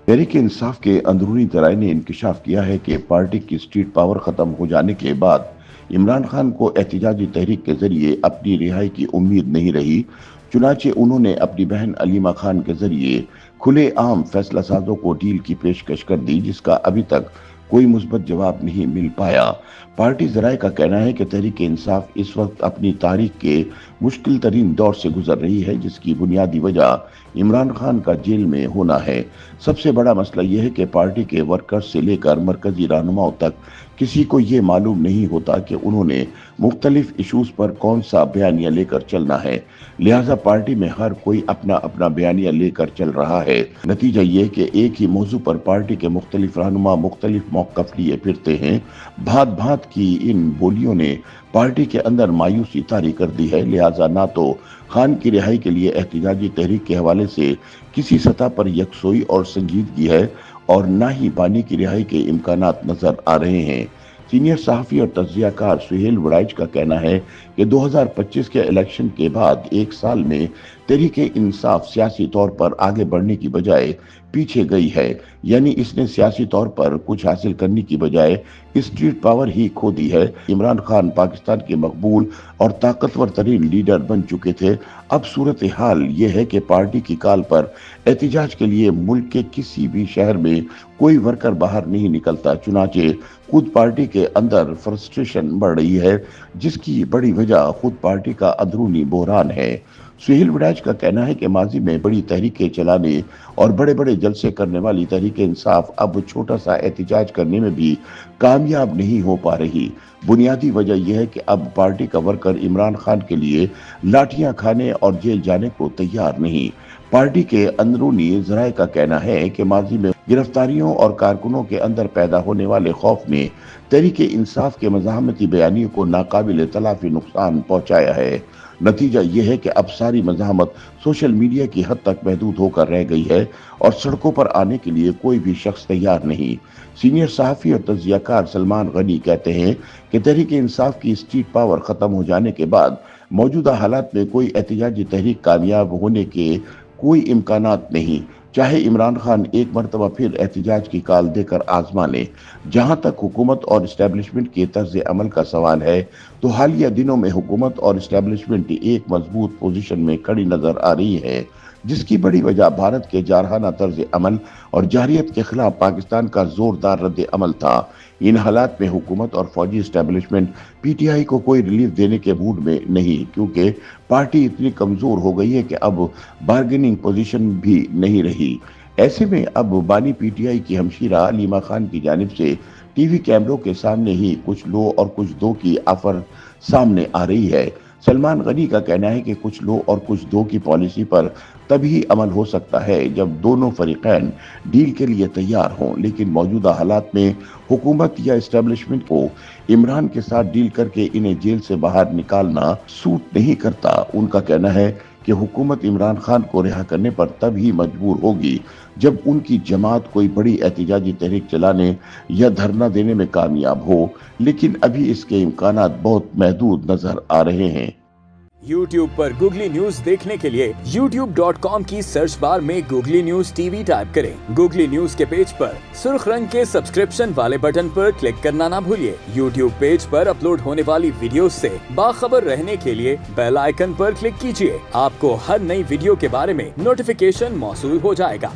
तहरीक इंसाफ के अंदरूनी जराये ने इंकशाफ किया है कि पार्टी की स्ट्रीट पावर खत्म हो जाने के बाद इमरान खान को एहतजाजी तहरीक के जरिए अपनी रिहाई की उम्मीद नहीं रही। चुनाचे उन्होंने अपनी बहन अलीमा खान के जरिए खुले आम फैसला साजों को डील की पेशकश कर दी, जिसका अभी तक कोई मुस्बत जवाब नहीं मिल पाया। पार्टी जराये का कहना है कि तहरीक इंसाफ इस वक्त अपनी तारीख के मुश्किल तरीन दौर से गुजर रही है, जिसकी बुनियादी वजह इमरान खान का जेल में होना है। सबसे बड़ा मसला यह है कि पार्टी के वर्कर्स से लेकर मरकजी रहनुमाओं तक किसी को ये मालूम नहीं होता कि उन्होंने मुख्तलिफ इशूज पर कौन सा बयानिया लेकर चलना है। लिहाजा पार्टी में हर कोई अपना अपना बयानिया लेकर चल रहा है। नतीजा ये कि एक ही मौजू पर पार्टी के मुख्तलिफ रहनुमा मुख्तलिफ मौक़िफ़ लिए फिरते हैं। भांत भांत की इन बोलियों ने पार्टी के अंदर मायूसी तारी कर दी है। लिहाजा ना तो खान की रिहाई के लिए एहतजाजी तहरीक के हवाले से किसी सतह पर यकसोई और संजीदगी है और ना ही बानी की रिहाई के इम्कानात नजर आ रहे हैं। सीनियर सहाफ़ी और तज्ज़ियाकार सुहेल वड़ाइच का कहना है कि 2025 के इलेक्शन के बाद एक साल में तहरीक इंसाफ सियासी तौर पर आगे बढ़ने की बजाय पीछे गई है, यानी इसने सियासी तौर पर कुछ हासिल करने की बजाय स्ट्रीट पावर ही खो दी है। इमरान खान पाकिस्तान के मकबूल और ताकतवर तरीन लीडर बन चुके थे। अब सूरत हाल ये है कि पार्टी की काल पर एहतजाज के लिए मुल्क के किसी भी शहर में कोई वर्कर बाहर नहीं निकलता। चुनाचे खुद पार्टी के अंदर फ्रस्ट्रेशन बढ़ रही है, जिसकी बड़ी वजह खुद पार्टी का अंदरूनी बहरान है। सुहेल वड़ाइच का कहना है कि माजी में बड़ी तहरीकें चलाने और बड़े बड़े जलसे करने वाली तहरीक इंसाफ अब छोटा सा एहतजाज करने में भी कामयाब नहीं हो पा रही। बुनियादी वजह यह है कि अब पार्टी का वर्कर इमरान खान के लिए लाठियां खाने और जेल जाने को तैयार नहीं। पार्टी के अंदरूनी जराये का कहना है कि माजी में गिरफ्तारियों और कारकुनों के अंदर पैदा होने वाले खौफ ने तहरीक इंसाफ के मज़ाहमती बयानियों को नाकाबिल तलाफी नुकसान पहुंचाया है। नतीजा यह है कि अब सारी मज़ाहमत सोशल मीडिया की हद तक महदूद होकर रह गई है और सड़कों पर आने के लिए कोई भी शख्स तैयार नहीं। सीनियर सहाफ़ी और तज्ज़ियाकार सलमान गनी कहते हैं कि तहरीक इंसाफ की स्ट्रीट पावर ख़त्म हो जाने के बाद मौजूदा हालात में कोई एहतजाजी तहरीक कामयाब होने के कोई इम्कानात नहीं, चाहे इमरान खान एक मरतबा फिर एहतजाज की काल देकर आजमा ले। जहां तक हुकूमत और इस्टेब्लिशमेंट के तर्ज अमल का सवाल है, तो हालिया दिनों में हुकूमत और इस्टेब्लिशमेंट एक मजबूत पोजीशन में खड़ी नजर आ रही है, जिसकी बड़ी वजह भारत के जारहाना तर्ज अमल और जारियत के खिलाफ पाकिस्तान का जोरदार रद्द अमल था। इन हालात में हुकूमत और फौजी इस्टेब्लिशमेंट पीटीआई को कोई रिलीफ देने के मूड में नहीं, क्योंकि पार्टी इतनी कमजोर हो गई है कि अब बार्गेनिंग पोजीशन भी नहीं रही। ऐसे में अब बानी पीटीआई की हमशीरा अलीमा खान की जानिब से टीवी कैमरों के सामने ही कुछ लो और कुछ दो की ऑफर सामने आ रही है। सलमान गनी का कहना है कि कुछ लो और कुछ दो की पॉलिसी पर तभी अमल हो सकता है जब दोनों फरीकैन डील के लिए तैयार हों, लेकिन मौजूदा हालात में हुकूमत या इस्टेब्लिशमेंट को इमरान के साथ डील करके इन्हें जेल से बाहर निकालना सूट नहीं करता। उनका कहना है कि हुकूमत इमरान खान को रिहा करने पर तब ही मजबूर होगी जब उनकी जमात कोई बड़ी एहतजाजी तहरीक चलाने या धरना देने में कामयाब हो, लेकिन अभी इसके इम्कानात बहुत महदूद नजर आ रहे हैं। YouTube पर गूगली न्यूज देखने के लिए youtube.com की सर्च बार में गूगली न्यूज टीवी टाइप करें। गूगली न्यूज के पेज पर सुर्ख रंग के सब्सक्रिप्शन वाले बटन पर क्लिक करना ना भूलिए। YouTube पेज पर अपलोड होने वाली वीडियो से बाखबर रहने के लिए बेल आइकन पर क्लिक कीजिए। आपको हर नई वीडियो के बारे में नोटिफिकेशन मौसूल हो जाएगा।